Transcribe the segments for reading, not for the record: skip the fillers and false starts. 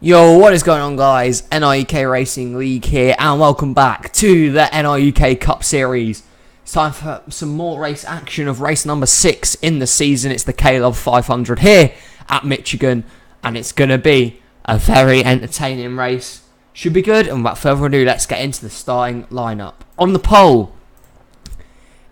Yo, what is going on, guys? NRUK Racing League here, and welcome back to the NRUK Cup Series. It's time for some more race action of race number 6 in the season. It's the K-Love 500 here at Michigan, and it's going to be a very entertaining race. Should be good, and without further ado, let's get into the starting lineup. On the pole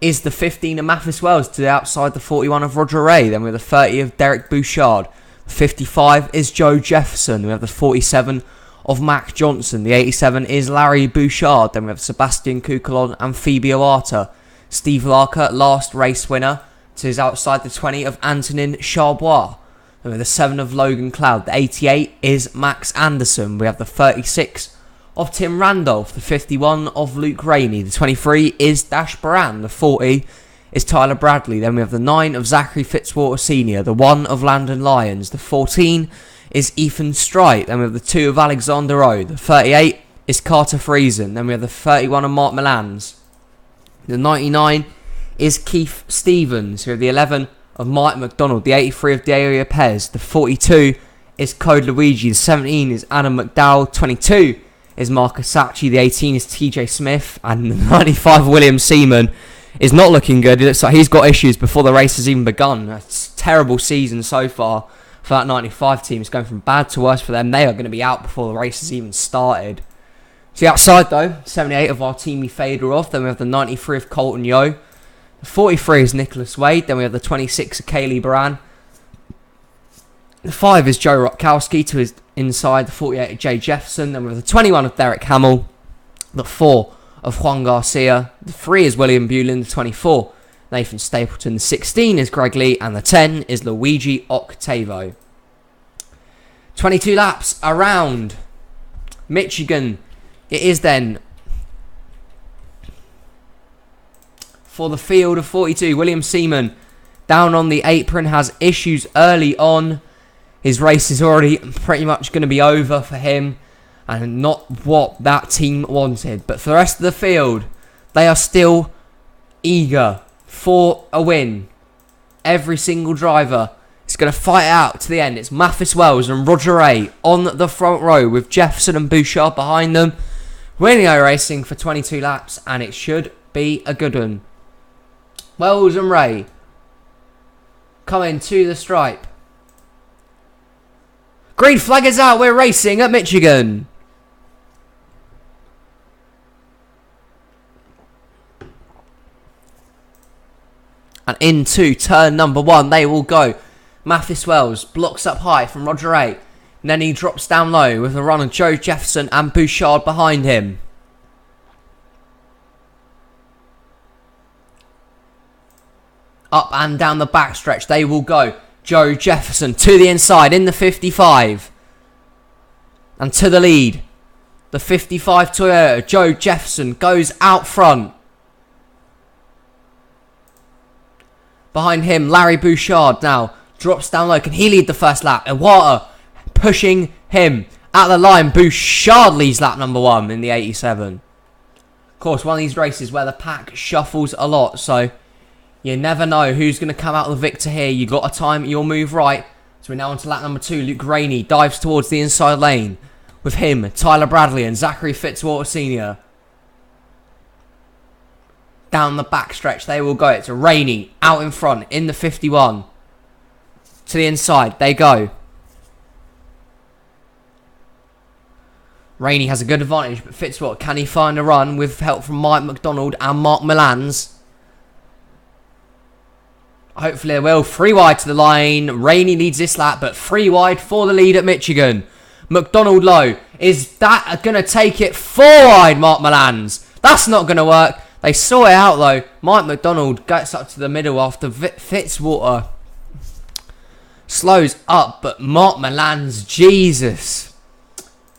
is the 15 of Mathis Wells to the outside the 41 of Roger Ray. Then we have the 30 of Derek Bouchard. 55 is Joe Jefferson. We have the 47 of Mac Johnson. The 87 is Larry Bouchard. Then we have Sebastian Kukulon and Phoebe Oata. Steve Larker, last race winner, to his outside the 20 of Antonin Charbois. Then we have the 7 of Logan Cloud. The 88 is Max Anderson. We have the 36 of Tim Randolph. The 51 of Luke Rainey. The 23 is Dash Baran. The 40 is Tyler Bradley. Then we have the 9 of Zachary Fitzwater Sr., the 1 of Landon Lyons, the 14 is Ethan Strite, then we have the 2 of Alexander O, the 38 is Carter Friesen, then we have the 31 of Mark Milans, the 99 is Keith Stevens, we have the 11 of Mike McDonald, the 83 of Daria Pez, the 42 is Code Luigi, the 17 is Adam McDowell, 22 is Marcus Sacchi, the 18 is TJ Smith, and the 95 William Seaman is not looking good. It looks like he's got issues before the race has even begun. It's a terrible season so far for that 95 team. It's going from bad to worse for them. They are going to be out before the race has even started. To the outside though, 78 of Artemi Fedorov. Then we have the 93 of Colton Yo. The 43 is Nicholas Wade. Then we have the 26 of Kaylee Baran. The 5 is Joe Rutkowski to his inside. The 48 of Jay Jefferson. Then we have the 21 of Derek Hamill. The 4 of Juan Garcia. The 3 is William Bulin. The 24, Nathan Stapleton. The 16 is Greg Lee. And the 10 is Luigi Octavo. 22 laps around Michigan. It is then for the field of 42. William Seaman down on the apron, has issues early on. His race is already pretty much going to be over for him, and not what that team wanted. But for the rest of the field, they are still eager for a win. Every single driver is going to fight out to the end. It's Mathis Wells and Roger Ray on the front row with Jefferson and Bouchard behind them. Winio racing for 22 laps, and it should be a good one. Wells and Ray coming to the stripe. Green flag is out. We're racing at Michigan. And into turn number 1, they will go. Mathis Wells blocks up high from Roger Ray. And then he drops down low with a run of Joe Jefferson and Bouchard behind him. Up and down the backstretch, they will go. Joe Jefferson to the inside in the 55. And to the lead. The 55 Toyota. Joe Jefferson goes out front. Behind him, Larry Bouchard now drops down low. Can he lead the first lap? Iwata pushing him at the line. Bouchard leads lap number 1 in the 87. Of course, one of these races where the pack shuffles a lot, so you never know who's going to come out the victor here. You've got to time your move right. So we're now on to lap number 2. Luke Rainey dives towards the inside lane. With him, Tyler Bradley and Zachary Fitzwater Sr. Down the backstretch they will go. It's Rainey out in front in the 51. To the inside they go. Rainey has a good advantage, but Fitzwater, can he find a run with help from Mike McDonald and Mark Milans? Hopefully they will. 3 wide to the line. Rainey leads this lap, but 3 wide for the lead at Michigan. McDonald low. Is that going to take it? 4 wide, Mark Milans. That's not going to work. They saw it out though. Mike McDonald gets up to the middle after Fitzwater slows up, but Mark Milans, Jesus,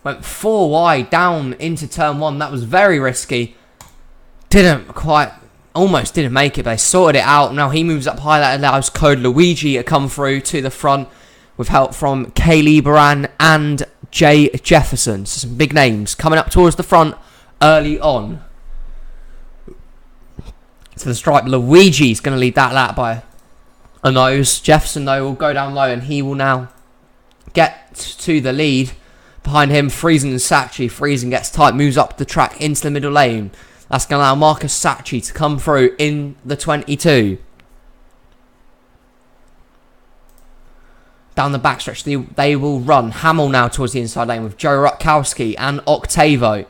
went 4 wide down into turn 1. That was very risky. Almost didn't make it, but they sorted it out. Now he moves up high. That allows Code Luigi to come through to the front with help from Kaylee Baran and Jay Jefferson. So some big names coming up towards the front early on. To the stripe, Luigi's going to lead that lap by a nose. Jefferson, though, will go down low, and he will now get to the lead. Behind him, Friesen and Sachi. Friesen gets tight, moves up the track into the middle lane. That's going to allow Marcus Sachi to come through in the 22. Down the backstretch, they will run. Hamill now towards the inside lane with Joe Rutkowski and Octavo.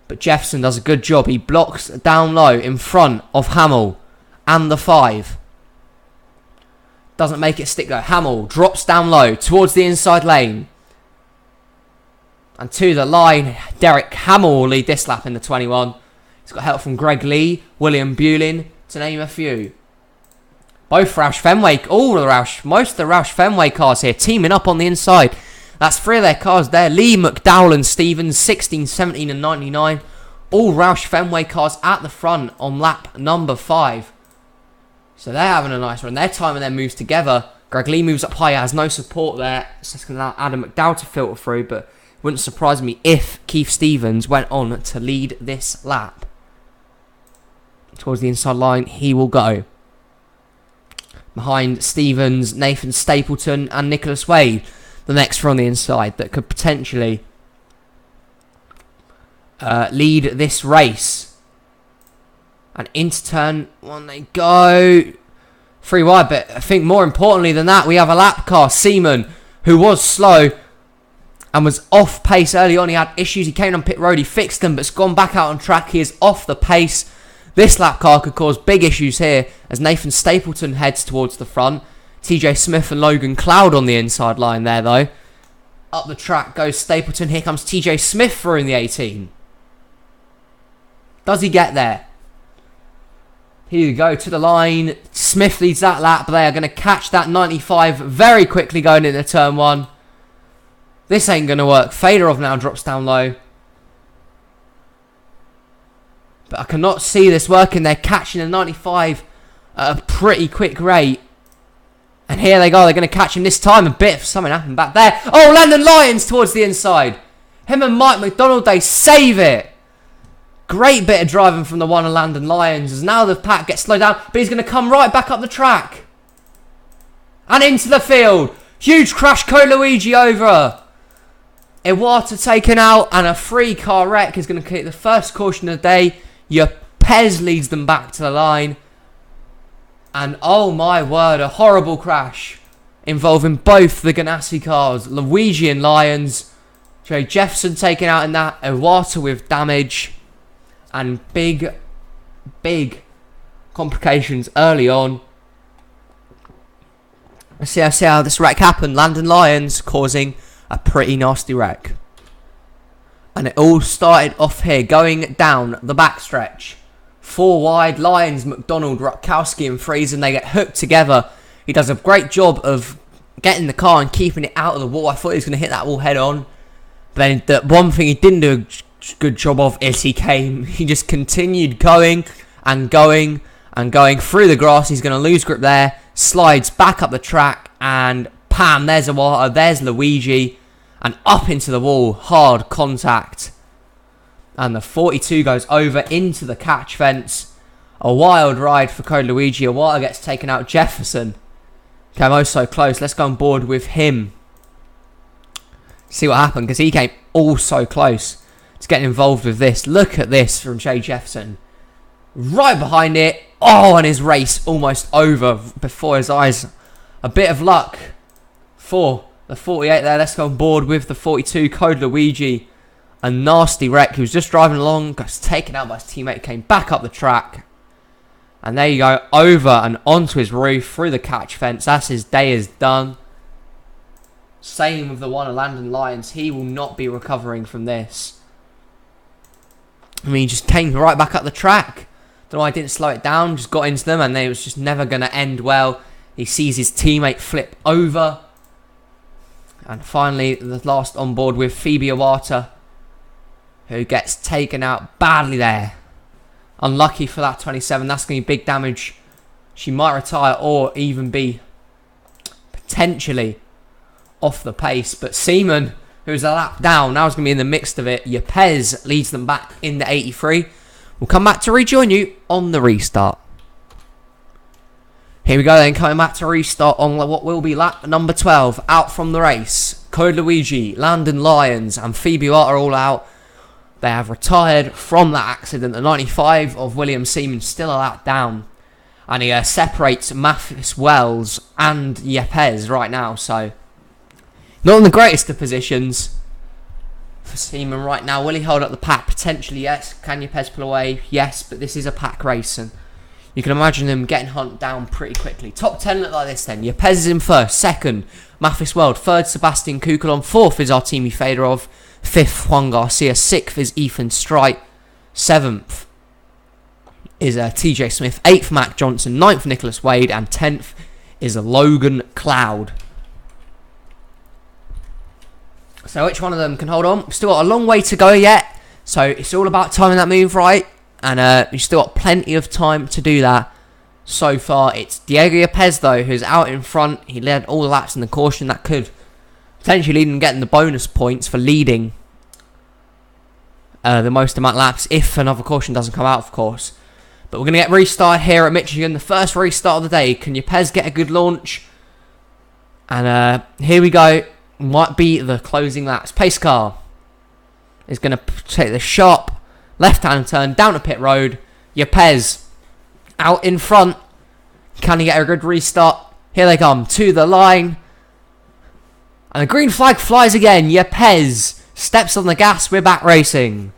But Jefferson does a good job. He blocks down low in front of Hamill and the 5. Doesn't make it stick though. Hamill drops down low towards the inside lane. And to the line, Derek Hamill will lead this lap in the 21. He's got help from Greg Lee, William Bulin, to name a few. Both Roush Fenway, most of the Roush Fenway cars here teaming up on the inside. That's 3 of their cars there. Lee, McDowell and Stevens, 16, 17 and 99. All Roush Fenway cars at the front on lap number 5. So they're having a nice run. They're timing their moves together. Greg Lee moves up high, has no support there. So it's going to allow Adam McDowell to filter through, but it wouldn't surprise me if Keith Stevens went on to lead this lap. Towards the inside line, he will go. Behind Stevens, Nathan Stapleton and Nicholas Wade. The next from the inside that could potentially lead this race. And into turn 1 they go. 3 wide, but I think more importantly than that, we have a lap car, Seaman, who was slow and was off pace early on. He had issues. He came on pit road. He fixed them, but's gone back out on track. He is off the pace. This lap car could cause big issues here as Nathan Stapleton heads towards the front. TJ Smith and Logan Cloud on the inside line there, though. Up the track goes Stapleton. Here comes TJ Smith through in the 18. Does he get there? Here we go to the line. Smith leads that lap. They are going to catch that 95 very quickly going into turn 1. This ain't going to work. Fedorov now drops down low. But I cannot see this working. They're catching a 95 at a pretty quick rate. And here they go. They're going to catch him this time. A bit of something happened back there. Oh, Landon Lyons towards the inside. Him and Mike McDonald, they save it. Great bit of driving from the one of Landon Lyons. As now the pack gets slowed down. But he's going to come right back up the track. And into the field. Huge crash. Ko Luigi over. Iwata taken out. And a 3-car wreck is going to create the first caution of the day. Your Pez leads them back to the line. And oh my word, a horrible crash involving both the Ganassi cars. Luigi and Lyons. Joe Jefferson taken out in that. Iwata with damage. And big complications early on. Let's see how this wreck happened. Landon Lyons causing a pretty nasty wreck. And it all started off here, going down the backstretch. 4 wide, Lyons, McDonald, Rutkowski and Friesen. They get hooked together. He does a great job of getting the car and keeping it out of the wall. I thought he was going to hit that wall head on. But then the one thing he didn't do a good job of is he just continued going and going and going through the grass. He's going to lose grip there. Slides back up the track and Pam, there's Iwata, there's Luigi. And up into the wall, hard contact. And the 42 goes over into the catch fence. A wild ride for Ko Luigi. Iwata gets taken out. Jefferson came oh so close. Let's go on board with him. See what happened, because he came all so close to getting involved with this. Look at this from Jay Jefferson. Right behind it. Oh, and his race almost over before his eyes. A bit of luck for the 48 there. Let's go on board with the 42. Ko Luigi. A nasty wreck. He was just driving along. Got taken out by his teammate. Came back up the track. And there you go. Over and onto his roof. Through the catch fence. That's his day is done. Same with the one of Landon Lyons. He will not be recovering from this. I mean, he just came right back up the track. Don't know why I didn't slow it down. Just got into them and it was just never going to end well. He sees his teammate flip over. And finally, the last on board with Phoebe Iwata, who gets taken out badly there. Unlucky for that 27. That's going to be big damage. She might retire or even be potentially off the pace. But Seaman, who's a lap down, now is going to be in the mix of it. Yepes leads them back in the 83. We'll come back to rejoin you on the restart. Here we go then, coming back to restart on what will be lap number 12. Out from the race, Code Luigi, Landon Lyons, and Phoebe Watt are all out. They have retired from that accident. The 95 of William Seaman still allowed down. And he separates Mathis Wells and Yepes right now. So, not in the greatest of positions for Seaman right now. Will he hold up the pack? Potentially, yes. Can Yepes pull away? Yes, but this is a pack race. And you can imagine them getting hunted down pretty quickly. Top 10 look like this then. Yepes is in first. Second, Mathis Wells. Third, Sebastian Kukulon. Fourth is Artemi Fedorov. Fifth, Juan Garcia. Sixth is Ethan Strite. Seventh is TJ Smith. Eighth, Mac Johnson. Ninth, Nicholas Wade. And 10th is Logan Cloud. So which one of them can hold on? We've still got a long way to go yet. So it's all about timing that move right. And we've still got plenty of time to do that. So far, it's Diego Yepes, though, who's out in front. He led all the laps in the caution. That could potentially lead him getting the bonus points for leading the most amount of laps, if another caution doesn't come out, of course. But we're going to get restarted here at Michigan. The first restart of the day. Can Yepes get a good launch? And here we go. Might be the closing laps. Pace car is going to take the sharp left-hand turn down to pit road. Yepes out in front. Can he get a good restart? Here they come to the line. And the green flag flies again. Yepes steps on the gas. We're back racing.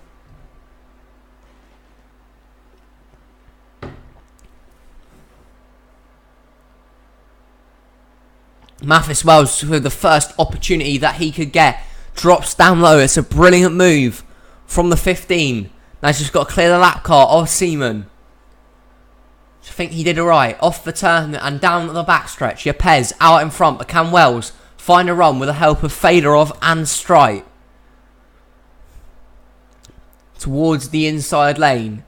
Mathis Wells, with the first opportunity that he could get, drops down low. It's a brilliant move from the 15. Now he's just got to clear the lap car of Seaman. I think he did alright. Off the turn and down the backstretch. Yepes out in front, but can Wells find a run with the help of Fedorov and Strite towards the inside lane?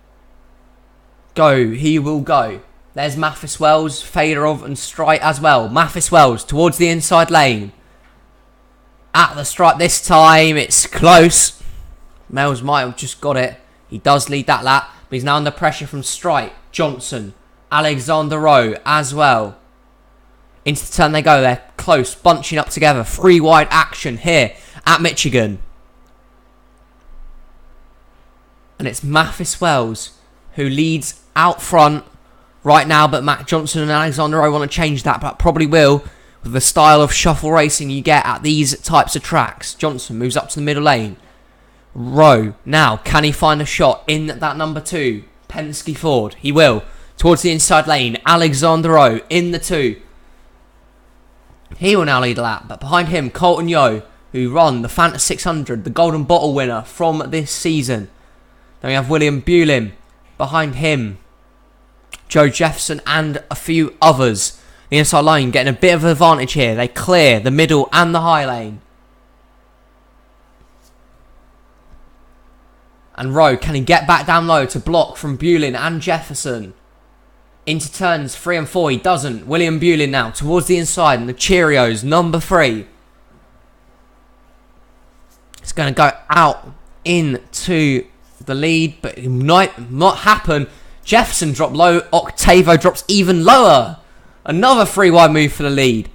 Go, he will go. There's Mathis Wells, Fedorov and Strite as well. Mathis Wells towards the inside lane. At the stripe this time, it's close. Wells might have just got it. He does lead that lap, but he's now under pressure from Strite, Johnson, Alexander Rowe as well. Into the turn they go. They're close, bunching up together. Three wide action here at Michigan. And it's Mathis Wells who leads out front right now, but Mac Johnson and Alexander Rowe want to change that, but probably will with the style of shuffle racing you get at these types of tracks. Johnson moves up to the middle lane. Rowe, now, can he find a shot in that number 2? Penske Ford, he will. Towards the inside lane, Alexander Rowe in the 2. He will now lead a lap, but behind him, Colton Yo, who won the Fanta 600, the Golden Bottle winner from this season. Then we have William Bulin behind him. Joe Jefferson and a few others. The inside line getting a bit of advantage here. They clear the middle and the high lane. And Rowe, can he get back down low to block from Bulin and Jefferson? Into turns 3 and 4, he doesn't. William Bulin now towards the inside, and the Cheerios, number 3. It's going to go out into the lead, but it might not happen. Jefferson dropped low, Octavo drops even lower. Another 3 wide move for the lead.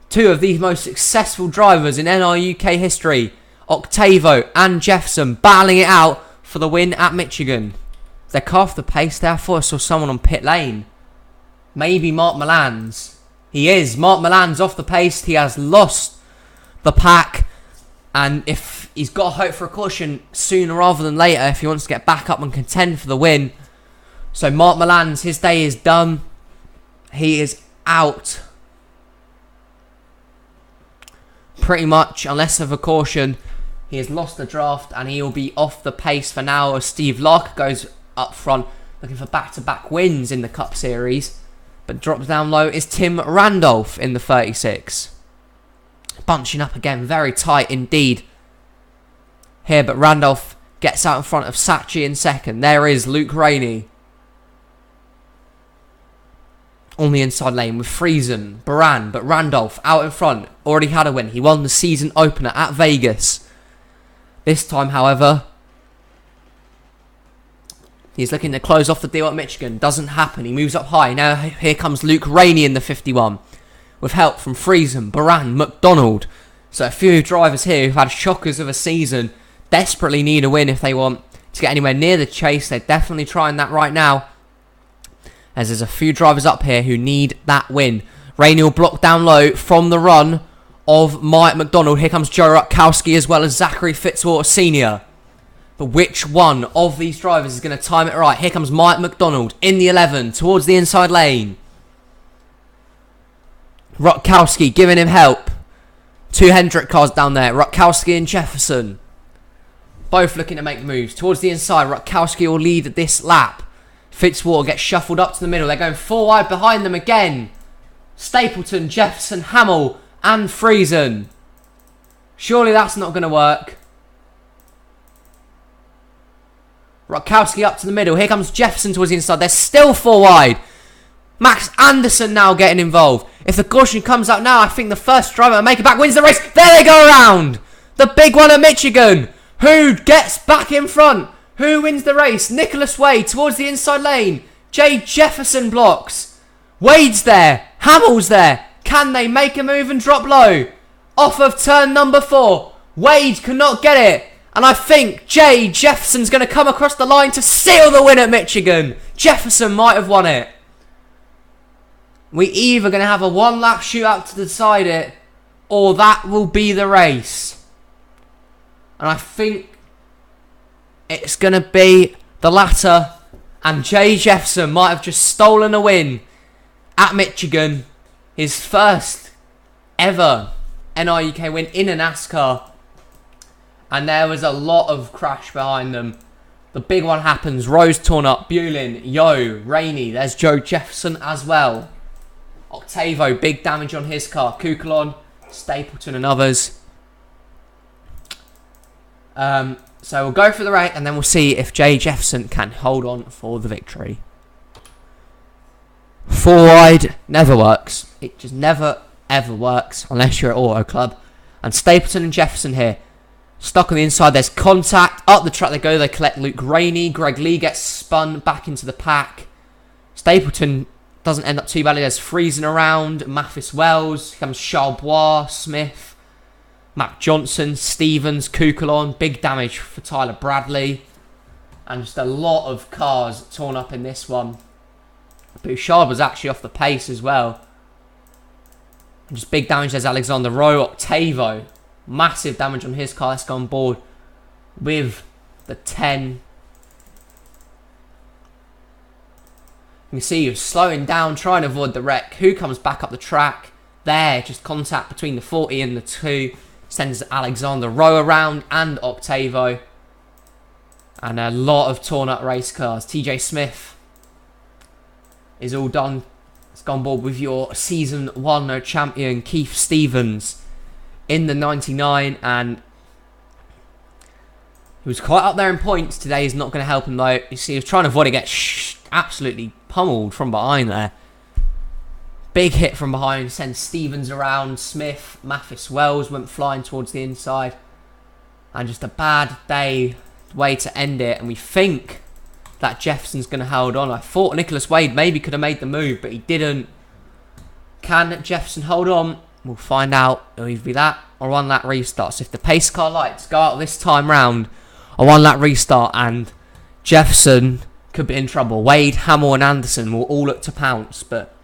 2 of the most successful drivers in NRUK history, Octavo and Jefferson, battling it out for the win at Michigan. They're off the pace, therefore I saw someone on pit lane. Maybe Mark Milans. He is. Mark Milans off the pace. He has lost the pack. And if he's got to hope for a caution sooner rather than later if he wants to get back up and contend for the win. So Mark Milans, his day is done. He is out. Pretty much, unless of a caution. He has lost the draft and he will be off the pace for now as Steve Lark goes up front looking for back-to-back wins in the Cup Series. But drops down low is Tim Randolph in the 36. Bunching up again, very tight indeed here, but Randolph gets out in front of Sachi in second. There is Luke Rainey on the inside lane with Friesen, Baran, but Randolph out in front. Already had a win. He won the season opener at Vegas. This time, however, he's looking to close off the deal at Michigan. Doesn't happen. He moves up high. Now here comes Luke Rainey in the 51. With help from Friesen, Baran, McDonald. So a few drivers here who've had shockers of a season desperately need a win if they want to get anywhere near the chase. They're definitely trying that right now, as there's a few drivers up here who need that win. Rainey will block down low from the run of Mike McDonald. Here comes Joe Rutkowski as well as Zachary Fitzwater Sr. But which one of these drivers is going to time it right? Here comes Mike McDonald in the 11 towards the inside lane. Rutkowski giving him help. Two Hendrick cars down there. Rutkowski and Jefferson. Both looking to make moves. Towards the inside, Rutkowski will lead this lap. Fitzwater gets shuffled up to the middle. They're going 4 wide behind them again. Stapleton, Jefferson, Hamill and Friesen. Surely that's not going to work. Rutkowski up to the middle. Here comes Jefferson towards the inside. They're still 4 wide. Max Anderson now getting involved. If the caution comes out now, I think the first driver to make it back wins the race. There they go around. The big one at Michigan. Who gets back in front? Who wins the race? Nicholas Wade towards the inside lane. Jay Jefferson blocks. Wade's there. Hamill's there. Can they make a move and drop low? Off of turn number 4. Wade cannot get it. And I think Jay Jefferson's going to come across the line to seal the win at Michigan. Jefferson might have won it. We're either going to have a 1-lap shootout to decide it, or that will be the race. And I think it's going to be the latter. And Jay Jefferson might have just stolen a win at Michigan. His first ever NRUK win in a NASCAR. And there was a lot of crash behind them. The big one happens. Rose torn up. Bulin, Yo, Rainey. There's Joe Jefferson as well. Octavo, big damage on his car. Kukulon, Stapleton and others. So we'll go for the race and then we'll see if Jay Jefferson can hold on for the victory. 4 wide never works. It just never ever works unless you're at Auto Club. And Stapleton and Jefferson here. Stuck on the inside. There's contact. Up the track they go. They collect Luke Rainey. Greg Lee gets spun back into the pack. Stapleton doesn't end up too badly. There's Friesen around. Mathis Wells. Here comes Charbois. Smith. Matt Johnson. Stevens. Kukulon. Big damage for Tyler Bradley. And just a lot of cars torn up in this one. Bouchard was actually off the pace as well. And just big damage. There's Alexander Rowe. Octavo. Massive damage on his car. Let's go on board with the 10. You can see you're slowing down, trying to avoid the wreck. Who comes back up the track? There, just contact between the 40 and the 2. Sends Alexander Rowe around and Octavo. And a lot of torn up race cars. TJ Smith is all done. Let's go on board with your Season 1 champion, Keith Stevens. In the 99, and he was quite up there in points today. He's not going to help him though. You see, he was trying to avoid it, get absolutely pummeled from behind there. Big hit from behind, sends Stevens around. Smith, Mathis Wells went flying towards the inside, and just a bad way to end it. And we think that Jefferson's going to hold on. I thought Nicholas Wade maybe could have made the move, but he didn't. Can Jefferson hold on? We'll find out. It'll either be that or 1-lap restart. So if the pace car lights go out this time round, a 1-lap restart, and Jefferson could be in trouble. Wade, Hamill and Anderson will all look to pounce. But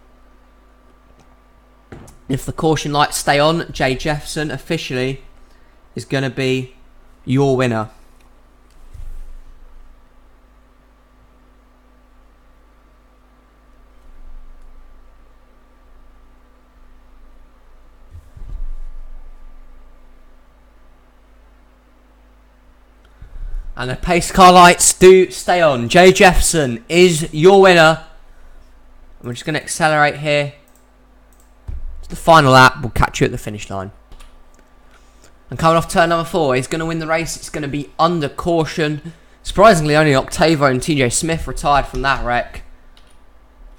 if the caution lights stay on, Jay Jefferson officially is going to be your winner. And the pace car lights do stay on. Jay Jefferson is your winner. And we're just going to accelerate here. It's the final lap. We'll catch you at the finish line. And coming off turn number 4, he's going to win the race. It's going to be under caution. Surprisingly, only Octavo and TJ Smith retired from that wreck.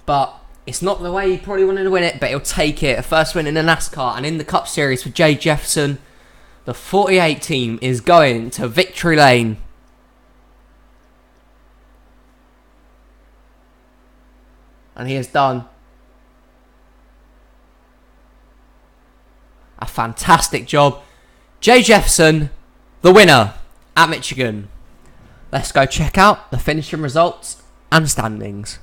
But it's not the way he probably wanted to win it, but he'll take it. A first win in the NASCAR and in the Cup Series for Jay Jefferson. The 48 team is going to victory lane. And he has done a fantastic job. Jay Jefferson, the winner at Michigan. Let's go check out the finishing results and standings.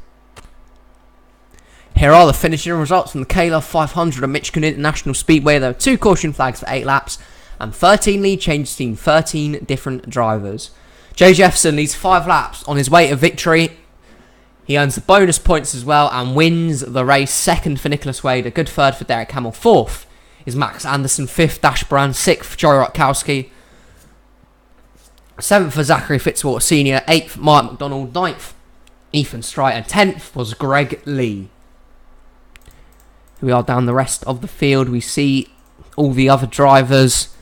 Here are the finishing results from the K-Love 500 at Michigan International Speedway. There were 2 caution flags for 8 laps and 13 lead changes between 13 different drivers. Jay Jefferson leads 5 laps on his way to victory. He earns the bonus points as well and wins the race. Second for Nicholas Wade, a good third for Derek Hamill. Fourth is Max Anderson. Fifth, Dash Brand. Sixth, Joey Rutkowski. Seventh for Zachary Fitzwater Sr. Eighth, Mark McDonald. Ninth, Ethan Strite. And 10th was Greg Lee. Here we are down the rest of the field. We see all the other drivers.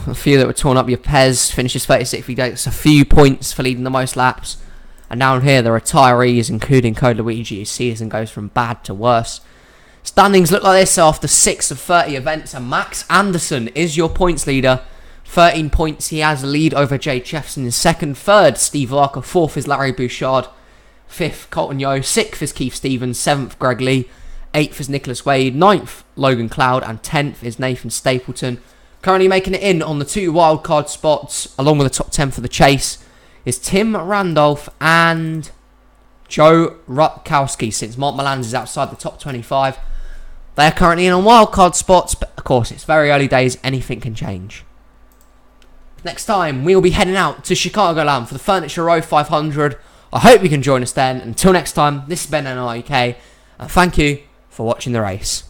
A few that were torn up. Your Pez finishes 36th. He gets a few points for leading the most laps. And down here, the retirees, including Code Luigi, his season goes from bad to worse. Standings look like this after 6 of 30 events. And Max Anderson is your points leader. 13 points. He has a lead over Jay Jefferson in second. Third, Steve Larker. Fourth is Larry Bouchard. Fifth, Colton Yo. Sixth is Keith Stevens. Seventh, Greg Lee. Eighth is Nicholas Wade. Ninth, Logan Cloud. And 10th is Nathan Stapleton. Currently making it in on the 2 wildcard spots, along with the top 10 for the chase, is Tim Randolph and Joe Rutkowski. Since Mark Milans is outside the top 25, they're currently in on wildcard spots, but of course it's very early days, anything can change. Next time, we will be heading out to Chicagoland for the Furniture Row 500. I hope you can join us then. Until next time, this has been NRUK, and thank you for watching the race.